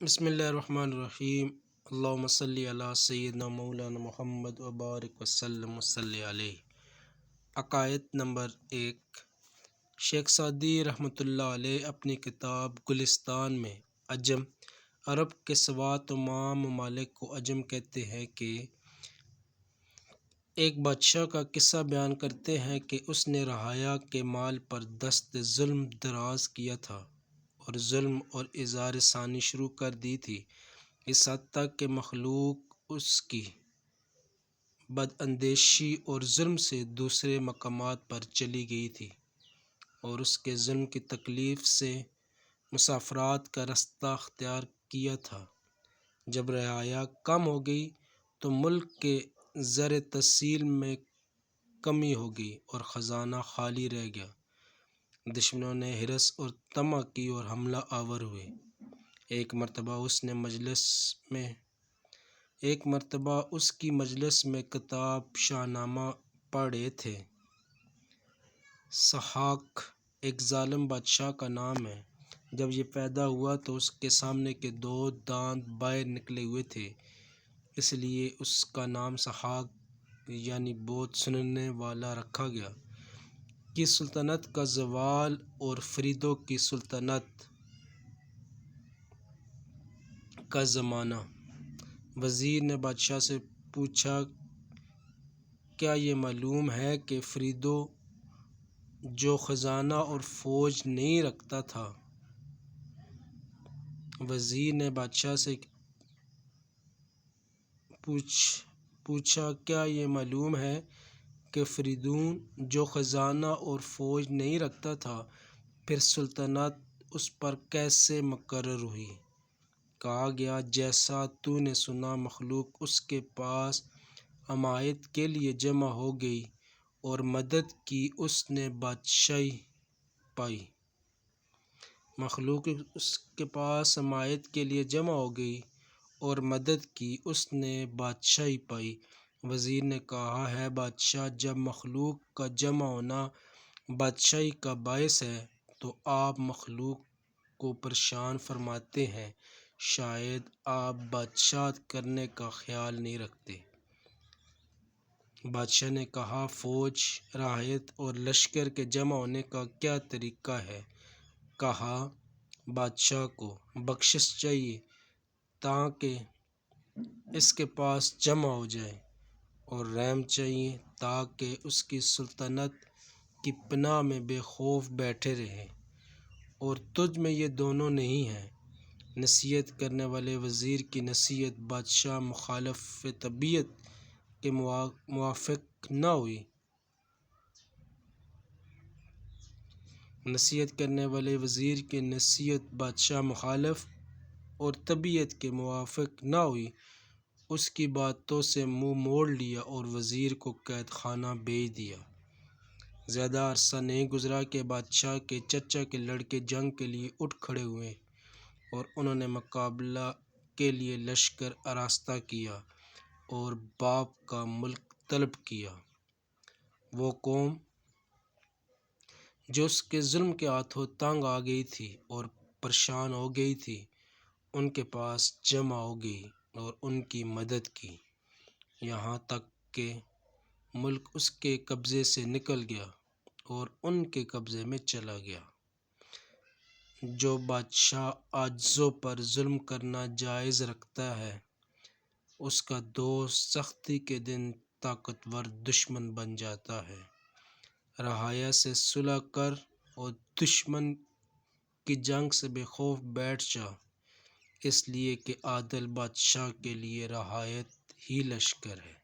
بسم اللہ الرحمن الرحیم۔ اللہم صلی علی سیدنا مولانا محمد وبارک وسلم وصلی علیہ۔ عقائد نمبر 1۔ شیخ سعدی رحمۃ اللہ علیہ اپنی کتاب گلستان میں عجم، عرب کے سوا تمام ممالک کو عجم کہتے ہیں کہ ایک بادشاہ کا قصہ بیان کرتے ہیں کہ اس نے رعایا کے مال پر دست ظلم دراز کیا تھا اور ظلم اور اظہار ثانی شروع کر دی تھی، اس حد تک کہ مخلوق اس کی بد اندیشی اور ظلم سے دوسرے مقامات پر چلی گئی تھی اور اس کے ظلم کی تکلیف سے مسافرات کا راستہ اختیار کیا تھا۔ جب رعایا کم ہو گئی تو ملک کے زر تحصیل میں کمی ہو گئی اور خزانہ خالی رہ گیا۔ دشمنوں نے حرص اور طمع کی اور حملہ آور ہوئے۔ ایک مرتبہ اس کی مجلس میں کتاب شاہ نامہ پڑھ رہے تھے۔ سحاق ایک ظالم بادشاہ کا نام ہے۔ جب یہ پیدا ہوا تو اس کے سامنے کے 2 دانت باہر نکلے ہوئے تھے، اس لیے اس کا نام سحاق یعنی بہت سننے والا رکھا گیا۔ کی سلطنت کا زوال اور فریدوں کی سلطنت کا زمانہ۔ وزیر نے بادشاہ سے پوچھا، کیا یہ معلوم ہے کہ فریدوں جو خزانہ اور فوج نہیں رکھتا تھا؟ وزیر نے بادشاہ سے پوچھا، کیا یہ معلوم ہے کہ فریدون جو خزانہ اور فوج نہیں رکھتا تھا، پھر سلطنت اس پر کیسے مقرر ہوئی؟ کہا گیا، جیسا تو نے سنا، مخلوق اس کے پاس حمایت کے لیے جمع ہو گئی اور مدد کی اس نے بادشاہی پائی۔ مخلوق اس کے پاس حمایت کے لیے جمع ہو گئی اور مدد کی اس نے بادشاہی پائی۔ وزیر نے کہا ہے بادشاہ، جب مخلوق کا جمع ہونا بادشاہی کا باعث ہے تو آپ مخلوق کو پریشان فرماتے ہیں، شاید آپ بادشاہت کرنے کا خیال نہیں رکھتے۔ بادشاہ نے کہا، فوج، رعیت اور لشکر کے جمع ہونے کا کیا طریقہ ہے؟ کہا، بادشاہ کو بخشش چاہیے تاکہ اس کے پاس جمع ہو جائے، اور رحم چاہیے تاکہ اس کی سلطنت کی پناہ میں بے خوف بیٹھے رہے، اور تجھ میں یہ دونوں نہیں ہے۔ نصیحت کرنے والے وزیر کی نصیحت بادشاہ مخالف طبیعت کے موافق نہ ہوئی۔ نصیحت کرنے والے وزیر کی نصیحت بادشاہ مخالف اور طبیعت کے موافق نہ ہوئی، اس کی باتوں سے منہ موڑ لیا اور وزیر کو قید خانہ بھیج دیا۔ زیادہ عرصہ نہیں گزرا کہ بادشاہ کے چچا کے لڑکے جنگ کے لیے اٹھ کھڑے ہوئے اور انہوں نے مقابلہ کے لیے لشکر آراستہ کیا اور باپ کا ملک طلب کیا۔ وہ قوم جو اس کے ظلم کے ہاتھوں تنگ آ گئی تھی اور پریشان ہو گئی تھی، ان کے پاس جمع ہو گئی اور ان کی مدد کی، یہاں تک کہ ملک اس کے قبضے سے نکل گیا اور ان کے قبضے میں چلا گیا۔ جو بادشاہ عاجزوں پر ظلم کرنا جائز رکھتا ہے، اس کا دوست سختی کے دن طاقتور دشمن بن جاتا ہے۔ رعایا سے صلح کر اور دشمن کی جنگ سے بے خوف بیٹھ جا، اس لیے کہ عادل بادشاہ کے لیے رعایت ہی لشکر ہے۔